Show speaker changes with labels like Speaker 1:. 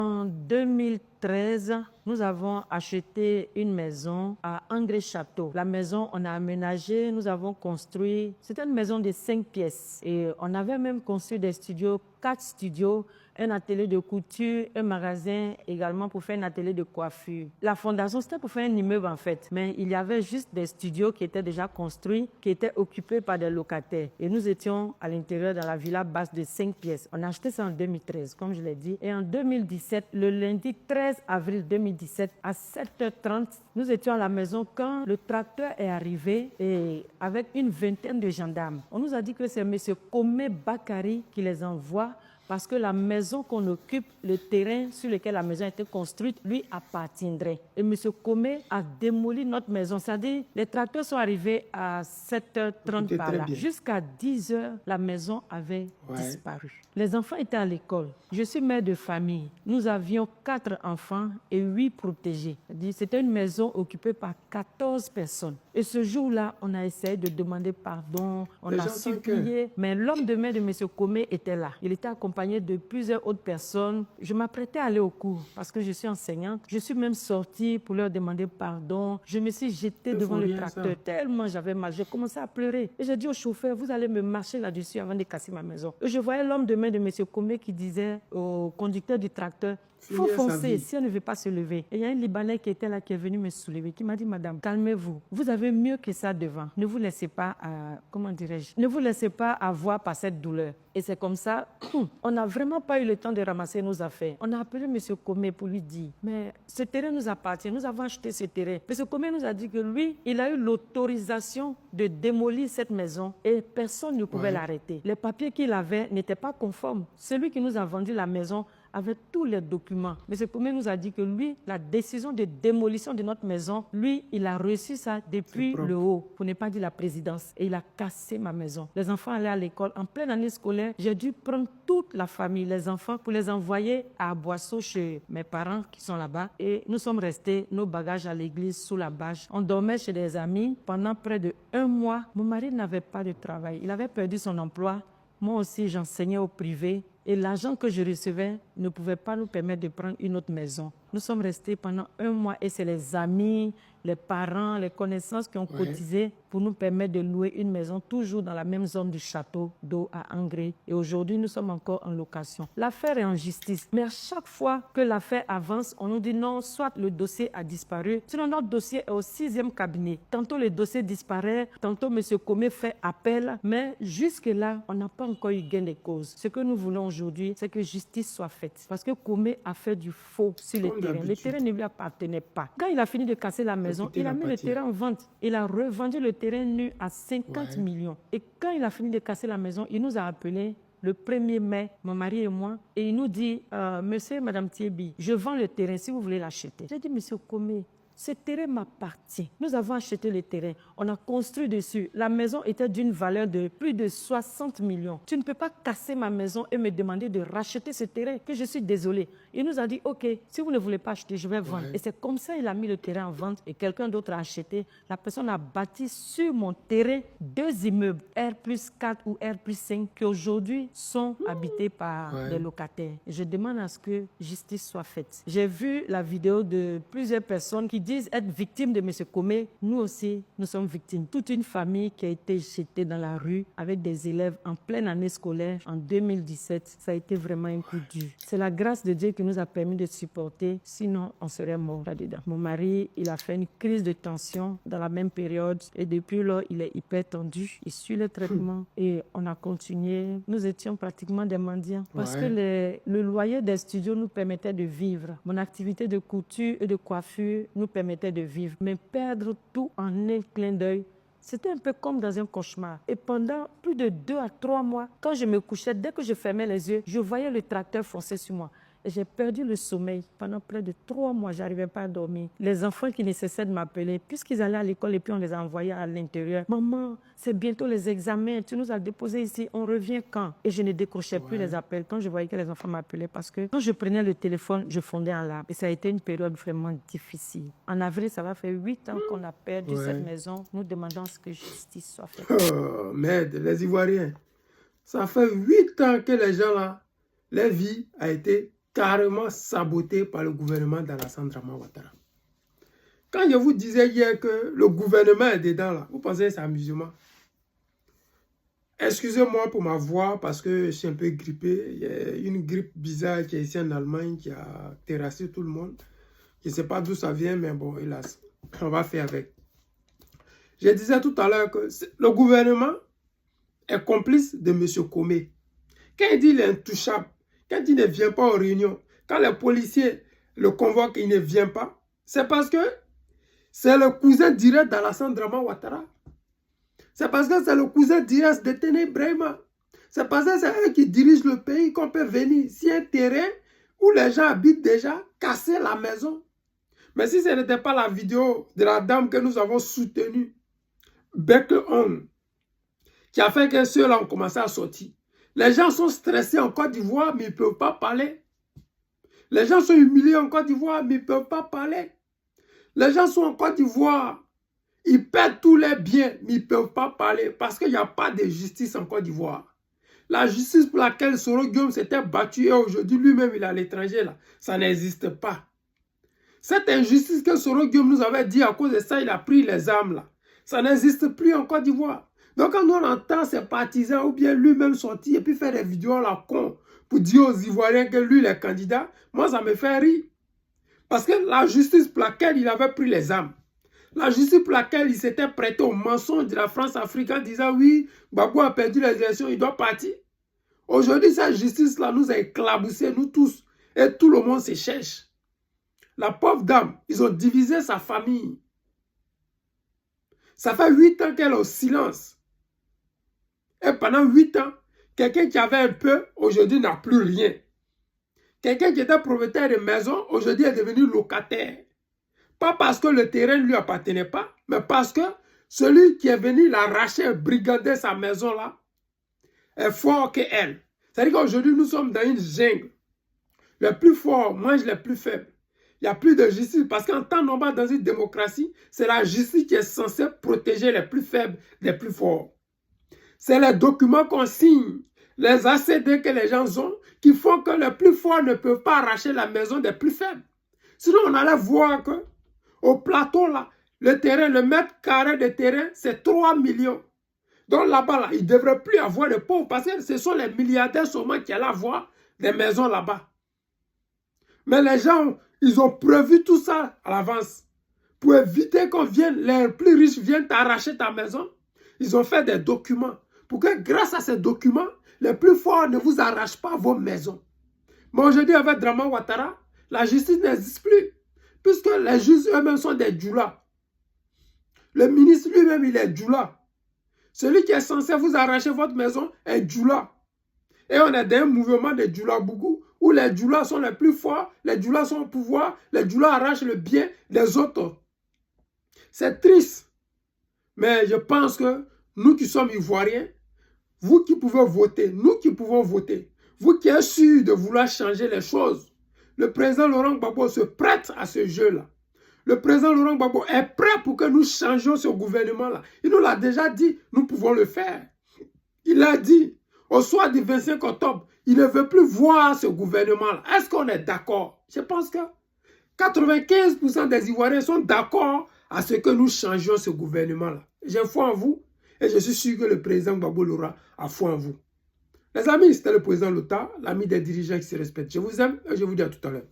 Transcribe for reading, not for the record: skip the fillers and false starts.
Speaker 1: En 2013, nous avons acheté une maison à Angré-Château. La maison, on a aménagé, nous avons construit. C'était une maison de 5 pièces. Et on avait même construit des studios, 4 studios, un atelier de couture, un magasin également pour faire un atelier de coiffure. La fondation, c'était pour faire un immeuble en fait. Mais il y avait juste des studios qui étaient déjà construits, qui étaient occupés par des locataires. Et nous étions à l'intérieur de la villa basse de 5 pièces. On a acheté ça en 2013, comme je l'ai dit. Et en 2017, le lundi 13 avril 2017, à 7h30, nous étions à la maison quand le tracteur est arrivé et avec une vingtaine de gendarmes. On nous a dit que c'est M. Komé Bakari qui les envoie parce que la maison qu'on occupe, le terrain sur lequel la maison a été construite, lui appartiendrait. Et M. Komé a démoli notre maison. C'est-à-dire, les tracteurs sont arrivés à 7h30 par là. Jusqu'à 10h, la maison avait disparu. Les enfants étaient à l'école. Je suis mère de famille. Nous avions 4 enfants et 8 protégés. C'était une maison occupée par 14 personnes. Et ce jour-là, on a essayé de demander pardon, on a supplié, mais l'homme de main de M. Komé était là. Il était accompagné de plusieurs autres personnes. Je m'apprêtais à aller au cours parce que je suis enseignante. Je suis même sortie pour leur demander pardon. Je me suis jetée devant le tracteur tellement j'avais mal. J'ai commencé à pleurer. Et j'ai dit au chauffeur, vous allez me marcher là-dessus avant de casser ma maison. Et je voyais l'homme de main de M. Komé qui disait au conducteur du tracteur, il faut foncer si elle ne veut pas se lever. Et il y a un Libanais qui était là, qui est venu me soulever, qui m'a dit, madame, calmez-vous. Vous avez mieux que ça devant. Ne vous laissez pas, ne vous laissez pas avoir par cette douleur. Et c'est comme ça, on n'a vraiment pas eu le temps de ramasser nos affaires. On a appelé M. Komé pour lui dire, mais ce terrain nous appartient, nous avons acheté ce terrain. M. Komé nous a dit que lui, il a eu l'autorisation de démolir cette maison et personne ne pouvait l'arrêter. Les papiers qu'il avait n'étaient pas conformes. Celui qui nous a vendu la maison avec tous les documents. Mais ce premier nous a dit que lui, la décision de démolition de notre maison, lui, il a reçu ça depuis le haut, pour ne pas dire la présidence. Et il a cassé ma maison. Les enfants allaient à l'école. En pleine année scolaire, j'ai dû prendre toute la famille, les enfants, pour les envoyer à Boisseau chez mes parents qui sont là-bas. Et nous sommes restés, nos bagages à l'église, sous la bâche. On dormait chez des amis pendant près de 1 mois. Mon mari n'avait pas de travail. Il avait perdu son emploi. Moi aussi, j'enseignais au privé. Et l'argent que je recevais ne pouvait pas nous permettre de prendre une autre maison. Nous sommes restés pendant 1 mois et c'est les amis, les parents, les connaissances qui ont cotisé pour nous permettre de louer une maison toujours dans la même zone du château d'eau à Angré. Et aujourd'hui, nous sommes encore en location. L'affaire est en justice. Mais à chaque fois que l'affaire avance, on nous dit non, soit le dossier a disparu, sinon notre dossier est au 6e cabinet. Tantôt le dossier disparaît, tantôt M. Komé fait appel, mais jusque-là, on n'a pas encore eu gain de cause. Ce que nous voulons aujourd'hui, c'est que justice soit faite. Parce que Komé a fait du faux sur le terrain. Le terrain ne lui appartenait pas. Quand il a fini de casser la maison, il a mis le terrain en vente. Il a revendu le terrain nu à 50 millions. Et quand il a fini de casser la maison, il nous a appelés le 1er mai, mon mari et moi, et il nous dit, monsieur et madame Thiebi, je vends le terrain si vous voulez l'acheter. J'ai dit, monsieur Komé, ce terrain m'appartient. Nous avons acheté le terrain. On a construit dessus. La maison était d'une valeur de plus de 60 millions. Tu ne peux pas casser ma maison et me demander de racheter ce terrain, que je suis désolée. Il nous a dit, OK, si vous ne voulez pas acheter, je vais vendre. Et c'est comme ça qu'il a mis le terrain en vente et quelqu'un d'autre a acheté. La personne a bâti sur mon terrain 2 immeubles, R+4 ou R+5, qui aujourd'hui sont habités par des locataires. Et je demande à ce que justice soit faite. J'ai vu la vidéo de plusieurs personnes qui disent être victimes de M. Komé. Nous aussi, nous sommes victimes. Toute une famille qui a été jetée dans la rue avec des élèves en pleine année scolaire en 2017. Ça a été vraiment un coup dur. C'est la grâce de Dieu qui nous a permis de supporter, sinon on serait mort là-dedans. Mon mari, il a fait une crise de tension dans la même période et depuis là, il est hyper tendu. Il suit le traitement et on a continué. Nous étions pratiquement des mendiants parce que le loyer des studios nous permettait de vivre. Mon activité de couture et de coiffure nous permettait de vivre. Mais perdre tout en un clin d'œil, c'était un peu comme dans un cauchemar. Et pendant plus de 2 à 3 mois, quand je me couchais, dès que je fermais les yeux, je voyais le tracteur foncer sur moi. Et j'ai perdu le sommeil. Pendant près de 3 mois, je n'arrivais pas à dormir. Les enfants qui ne cessaient de m'appeler, puisqu'ils allaient à l'école et puis on les a envoyés à l'intérieur. Maman, c'est bientôt les examens, tu nous as déposés ici, on revient quand? Et je ne décrochais plus les appels quand je voyais que les enfants m'appelaient parce que quand je prenais le téléphone, je fondais en larmes. Et ça a été une période vraiment difficile. En avril, ça va faire 8 ans qu'on a perdu cette maison. Nous demandons à ce que justice soit faite.
Speaker 2: Oh, merde, les Ivoiriens. Ça fait 8 ans que les gens là, leur vie a été carrément saboté par le gouvernement d'Alassane Draman Ouattara. Quand je vous disais hier que le gouvernement est dedans, là, vous pensez que c'est amusement? Excusez-moi pour ma voix parce que je suis un peu grippé. Il y a une grippe bizarre qui est ici en Allemagne qui a terrassé tout le monde. Je ne sais pas d'où ça vient, mais bon, hélas, on va faire avec. Je disais tout à l'heure que le gouvernement est complice de M. Comé. Quand il dit qu'il est intouchable, quand il ne vient pas aux réunions, quand les policiers le convoquent, il ne vient pas, c'est parce que c'est le cousin direct d'Alassane Draman Ouattara. C'est parce que c'est le cousin direct de Téné Brahima. C'est parce que c'est eux qui dirigent le pays qu'on peut venir. Si un terrain où les gens habitent déjà, casser la maison. Mais si ce n'était pas la vidéo de la dame que nous avons soutenue, Beck On, qui a fait que ceux-là ont commencé à sortir. Les gens sont stressés en Côte d'Ivoire, mais ils ne peuvent pas parler. Les gens sont humiliés en Côte d'Ivoire, mais ils ne peuvent pas parler. Les gens sont en Côte d'Ivoire, ils perdent tous les biens, mais ils ne peuvent pas parler parce qu'il n'y a pas de justice en Côte d'Ivoire. La justice pour laquelle Soro Guillaume s'était battu et aujourd'hui lui-même il est à l'étranger, là, ça n'existe pas. Cette injustice que Soro Guillaume nous avait dit à cause de ça, il a pris les armes là. Ça n'existe plus en Côte d'Ivoire. Donc quand on entend ses partisans ou bien lui-même sortir et puis faire des vidéos à la con pour dire aux Ivoiriens que lui il est candidat, moi ça me fait rire. Parce que la justice pour laquelle il avait pris les armes, la justice pour laquelle il s'était prêté au mensonge de la France-Afrique en disant oui, Gbagbo a perdu les élections, il doit partir. Aujourd'hui, cette justice-là nous a éclaboussés, nous tous, et tout le monde se cherche. La pauvre dame, ils ont divisé sa famille. Ça fait 8 ans qu'elle est au silence. Et pendant 8 ans, quelqu'un qui avait un peu, aujourd'hui n'a plus rien. Quelqu'un qui était propriétaire de maison, aujourd'hui est devenu locataire. Pas parce que le terrain ne lui appartenait pas, mais parce que celui qui est venu l'arracher, brigader sa maison là, est fort qu'elle. C'est-à-dire qu'aujourd'hui, nous sommes dans une jungle. Les plus forts mangent les plus faibles. Il n'y a plus de justice parce qu'en temps normal, dans une démocratie, c'est la justice qui est censée protéger les plus faibles des plus forts. C'est les documents qu'on signe, les ACD que les gens ont, qui font que les plus forts ne peuvent pas arracher la maison des plus faibles. Sinon, on allait voir que au plateau, là, le terrain, le mètre carré de terrain, c'est 3 millions. Donc là-bas, là, il ne devrait plus avoir de pauvres parce que ce sont les milliardaires seulement qui allaient avoir des maisons là-bas. Mais les gens, ils ont prévu tout ça à l'avance. Pour éviter qu'on vienne, les plus riches viennent t'arracher ta maison. Ils ont fait des documents. Pour que grâce à ces documents, les plus forts ne vous arrachent pas vos maisons. Mais aujourd'hui, avec Draman Ouattara, la justice n'existe plus. Puisque les juges eux-mêmes sont des djoulas. Le ministre lui-même, il est djoula. Celui qui est censé vous arracher votre maison est djoula. Et on est dans un mouvement de djoula beaucoup où les djoulas sont les plus forts, les djoulas sont au pouvoir, les djoulas arrachent le bien des autres. C'est triste. Mais je pense que nous qui sommes Ivoiriens, vous qui pouvez voter, nous qui pouvons voter, vous qui êtes sûrs de vouloir changer les choses, le président Laurent Gbagbo se prête à ce jeu-là. Le président Laurent Gbagbo est prêt pour que nous changions ce gouvernement-là. Il nous l'a déjà dit, nous pouvons le faire. Il a dit, au soir du 25 octobre, il ne veut plus voir ce gouvernement-là. Est-ce qu'on est d'accord? Je pense que 95% des Ivoiriens sont d'accord à ce que nous changions ce gouvernement-là. J'ai foi en vous et je suis sûr que le président Gbagbo Laurent a foi en vous. Les amis, c'était le président Lota, l'ami des dirigeants qui se respectent. Je vous aime et je vous dis à tout à l'heure.